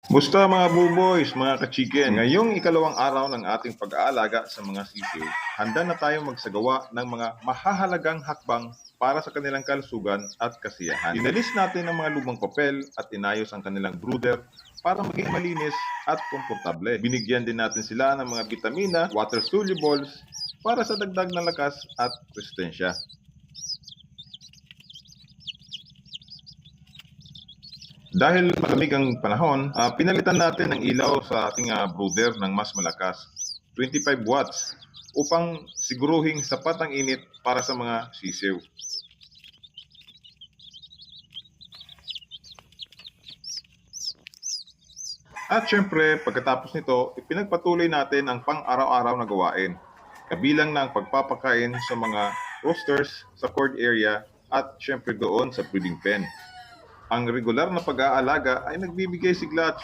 Musta mga buboys, mga ka-chicken? Ngayong ikalawang araw ng ating pag-aalaga sa mga sisiw, handa na tayong magsagawa ng mga mahahalagang hakbang para sa kanilang kalusugan at kasiyahan. Inalis natin ang mga lumang papel at inayos ang kanilang brooder para maging malinis at komportable. Binigyan din natin sila ng mga vitamina, water solubles para sa dagdag na lakas at resistensya. Dahil malamig ang panahon, pinalitan natin ang ilaw sa ating brooder ng mas malakas, 25 watts, upang siguruhing sapat ang init para sa mga sisiw. At syempre, pagkatapos nito, ipinagpatuloy natin ang pang-araw-araw na gawain, kabilang ng pagpapakain sa mga roosters sa cord area at syempre doon sa breeding pen. Ang regular na pag-aalaga ay nagbibigay sigla at